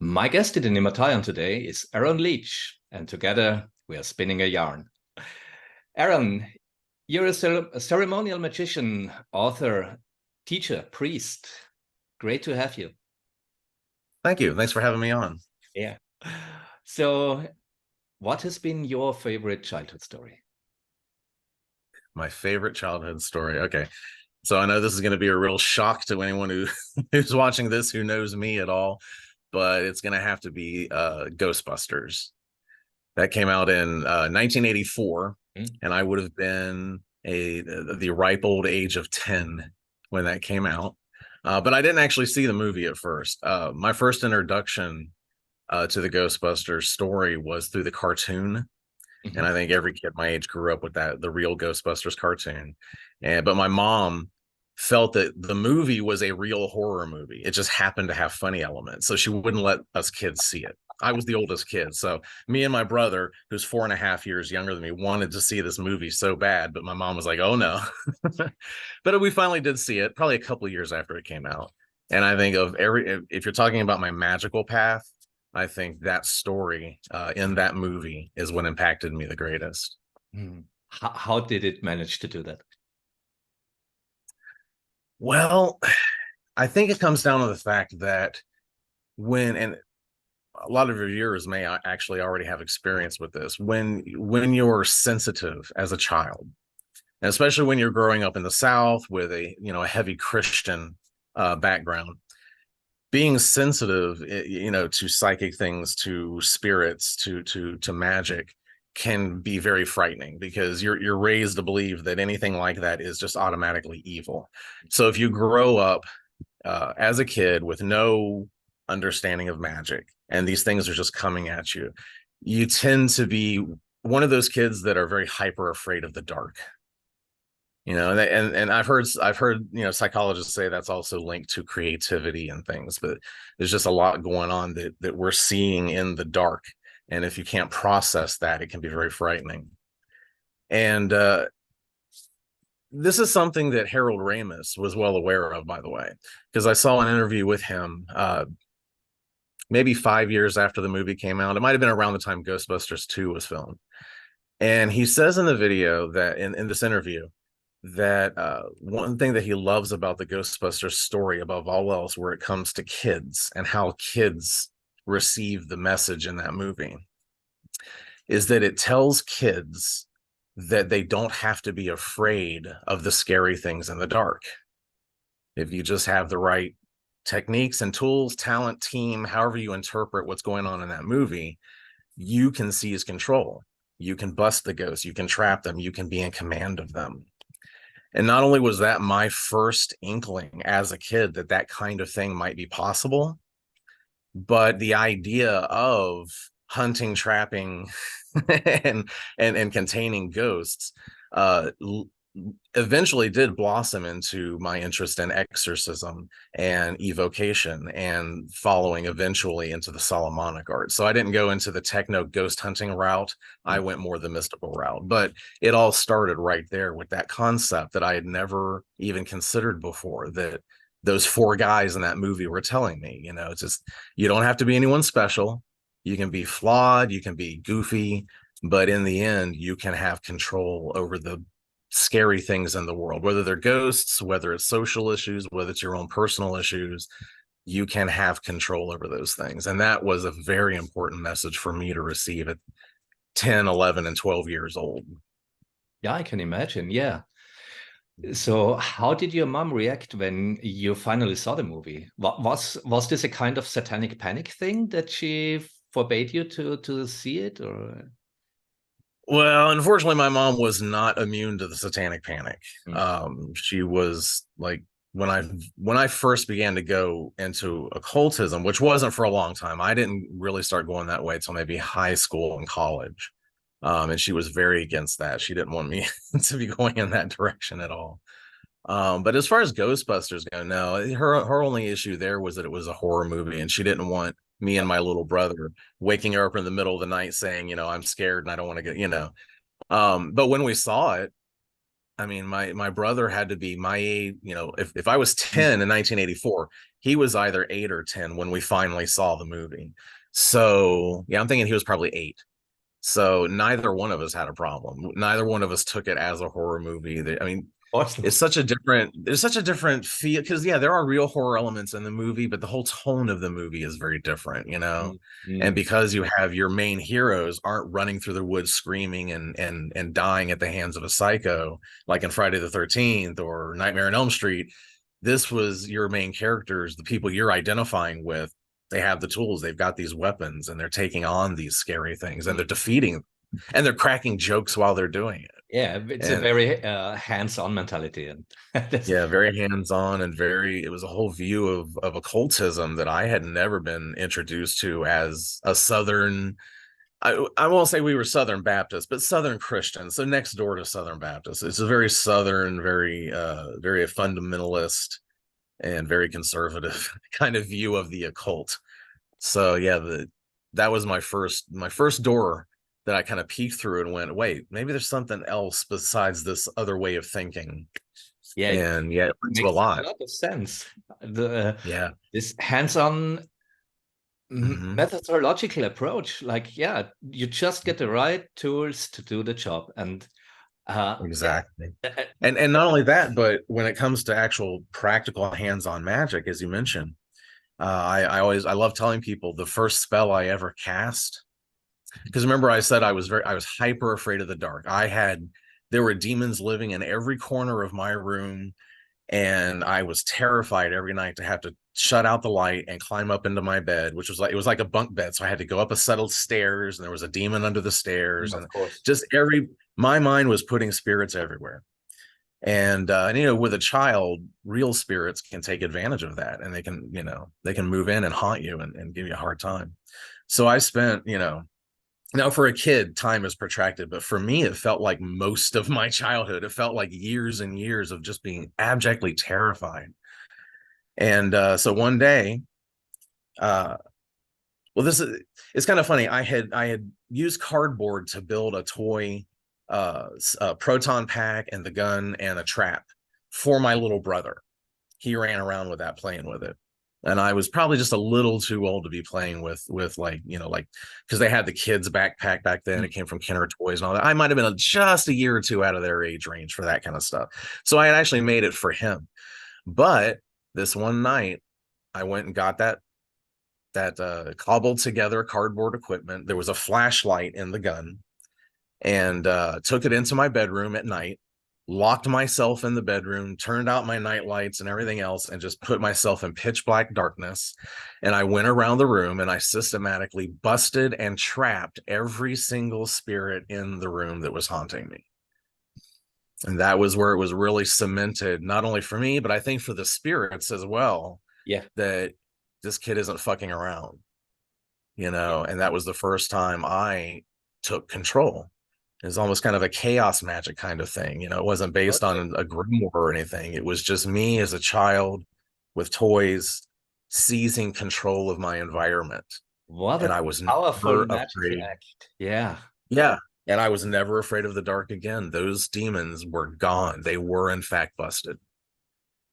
My guest in the Nimataion today is Leitch, and together we are spinning a yarn. Aaron, you're a ceremonial magician, author, teacher, priest. Great to have you. Thank you. Thanks for having me on. Yeah. So, what has been your favorite childhood story? My favorite childhood story. Okay. So I know this is going to be a real shock to anyone who's watching this who knows me at all, but it's going to have to be Ghostbusters. That came out in 1984, Mm. and I would have been the ripe old age of 10 when that came out. But I didn't actually see the movie at first. My first introduction to the Ghostbusters story was through the cartoon. And I Mhm. think every kid my age grew up with the real Ghostbusters cartoon. But my mom felt that the movie was a real horror movie. It just happened to have funny elements. So she wouldn't let us kids see it. I was the oldest kid. So me and my brother, who's 4.5 years younger than me, wanted to see this movie so bad, but my mom was like, oh no. But we finally did see it, probably a couple of years after it came out. And I think if you're talking about my magical path, I think that story in that movie is what impacted me the greatest. Mm. How did it manage to do that? Well, I think it comes down to the fact that and a lot of your viewers may actually already have experience with this, when you're sensitive as a child, and especially when you're growing up in the South with a heavy Christian background, being sensitive, to psychic things, to spirits, to magic can be very frightening because you're raised to believe that anything like that is just automatically evil. So if you grow up as a kid with no understanding of magic and these things are just coming at you, you tend to be one of those kids that are very hyper afraid of the dark. And I've heard psychologists say that's also linked to creativity and things, but there's just a lot going on that we're seeing in the dark, and if you can't process that, it can be very frightening. And this is something that Harold Ramis was well aware of, by the way, because I saw an interview with him maybe 5 years after the movie came out. It might have been around the time Ghostbusters 2 was filmed, and he says in the video that in this interview that one thing that he loves about the Ghostbusters story above all else, where it comes to kids and how kids receive the message in that movie, is that it tells kids that they don't have to be afraid of the scary things in the dark. If you just have the right techniques and tools, talent, team, however you interpret what's going on in that movie, you can seize control. You can bust the ghosts, you can trap them, you can be in command of them. And not only was that my first inkling as a kid that that kind of thing might be possible, but the idea of hunting, trapping, and containing ghosts uh, eventually did blossom into my interest in exorcism and evocation, and following eventually into the Solomonic art. So I didn't go into the techno ghost hunting route. I went more the mystical route, but it all started right there with that concept that I had never even considered before, that those four guys in that movie were telling me. It's just, you don't have to be anyone special. You can be flawed, you can be goofy, but in the end, you can have control over the scary things in the world, whether they're ghosts, whether it's social issues, whether it's your own personal issues. You can have control over those things. And that was a very important message for me to receive at 10, 11, and 12 years old. Yeah, I can imagine. Yeah. So, how did your mom react when you finally saw the movie? Was this a kind of satanic panic thing that she forbade you to see it, or? Well, unfortunately, my mom was not immune to the satanic panic. Mm. She was like, when I first began to go into occultism, which wasn't for a long time. I didn't really start going that way until maybe high school and college. And she was very against that. She didn't want me to be going in that direction at all. But as far as Ghostbusters go, no, her only issue there was that it was a horror movie, and she didn't want me and my little brother waking her up in the middle of the night saying, I'm scared and I don't want to get. But when we saw it, I mean, my brother had to be my age, if I was 10 in 1984, he was either 8 or 10 when we finally saw the movie. So yeah, I'm thinking he was probably 8. So neither one of us had a problem. Neither one of us took it as a horror movie. I mean, Awesome. it's such a different feel, because yeah, there are real horror elements in the movie, but the whole tone of the movie is very different, Mm, and mm. because you have your main heroes aren't running through the woods screaming and dying at the hands of a psycho like in Friday the 13th or Nightmare on Elm Street. This was your main characters, the people you're identifying with. They have the tools, they've got these weapons, and they're taking on these scary things, and they're Mm. defeating, and they're cracking jokes while they're doing it. Yeah, it's a And very hands-on mentality, and that's yeah, very hands-on, and it was a whole view of occultism that I had never been introduced to as a Southern. I won't say we were Southern Baptist, but Southern Christian. So next door to Southern Baptist. It's a very Southern, very fundamentalist and very conservative kind of view of the occult. So yeah, that was my first door that I kind of peeked through and went, wait, maybe there's something else besides this other way of thinking. yeah, it And yeah, it went to a makes a lot. lot of sense. The Yeah. this hands-on Hmm. methodological approach, like yeah, you just get the right tools to do the job, and yeah, Exactly. uh, uh, And not only that, but when it comes to actual practical hands-on magic, as you mentioned, I love telling people the first spell I ever cast, because remember I said I was hyper afraid of the dark. There were demons living in every corner of my room, and I was terrified every night to have to shut out the light and climb up into my bed, which was like, it was like a bunk bed, so I had to go up a set of stairs, and there was a demon under the stairs, and of course, just every my mind was putting spirits everywhere. And with a child, real spirits can take advantage of that, and they can move in and haunt you and give you a hard time. So I spent, now for a kid, time is protracted, but for me, it felt like most of my childhood. It felt like years and years of just being abjectly terrified. And so one day, uh, well, this is it's kind of funny. I had used cardboard to build a toy, a proton pack and the gun and a trap for my little brother. He ran around with that, playing with it, and I was probably just a little too old to be playing with like because they had the kids backpack back then. It mm, came from Kenner Toys and all that. I might have been just a year or two out of their age range for that kind of stuff. So I had actually made it for him. But this one night, I went and got that cobbled together cardboard equipment. There was a flashlight in the gun, and took it into my bedroom at night, locked myself in the bedroom, turned out my night lights and everything else, and just put myself in pitch black darkness. And I went around the room and I systematically busted and trapped every single spirit in the room that was haunting me. And that was where it was really cemented, not only for me, but I think for the spirits as well, yeah, that this kid isn't fucking around, yeah, and that was the first time I took control. It's almost kind of a chaos magic kind of thing. It wasn't based totally. on a grimoire or anything. It was just me as a child with toys seizing control of my environment. What And a I was powerful never magical afraid. act. Yeah. Yeah. And I was never afraid of the dark again. Those demons were gone. They were, in fact, busted.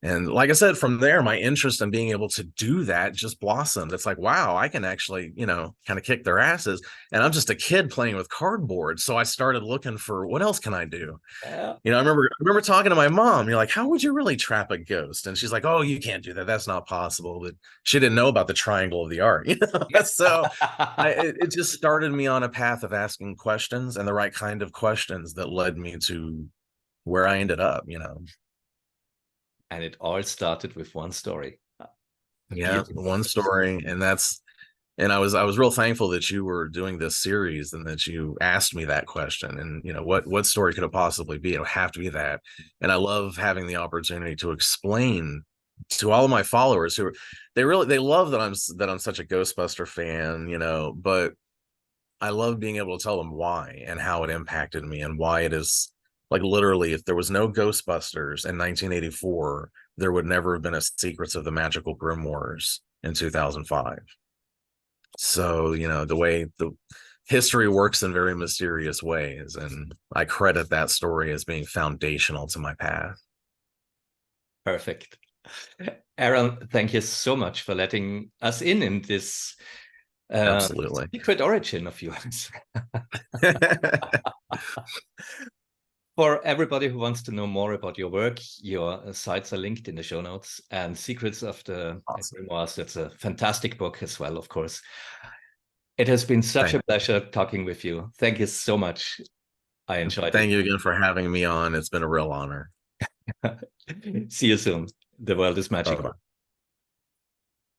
And like I said, from there, my interest in being able to do that just blossomed. It's like, wow, I can actually, kind of kick their asses. And I'm just a kid playing with cardboard. So I started looking for what else can I do? Yeah. I remember talking to my mom. You're like, how would you really trap a ghost? And she's like, oh, you can't do that. That's not possible. But she didn't know about the triangle of the art. Yeah. So it just started me on a path of asking questions, and the right kind of questions that led me to where I ended up. And it all started with one story. Yeah, Beautiful. one story, and I was real thankful that you were doing this series and that you asked me that question. And what story could it possibly be? It'll have to be that. And I love having the opportunity to explain to all of my followers they love that I'm such a Ghostbuster fan, but I love being able to tell them why and how it impacted me, and why it is, like, literally, if there was no Ghostbusters in 1984, there would never have been a Secrets of the Magical Grimoires in 2005. So, the way history works in very mysterious ways, and I credit that story as being foundational to my path. Perfect. Aaron, thank you so much for letting us in this Absolutely. secret origin of yours. For everybody who wants to know more about your work, your sites are linked in the show notes, and Secrets of the Awesome. Grimoires, that's a fantastic book as well, of course. It has been such a pleasure talking with you. Thank you so much. I enjoyed Thank you again for having me on. It's been a real honor. it. See you soon. The world is Bye magical. bye.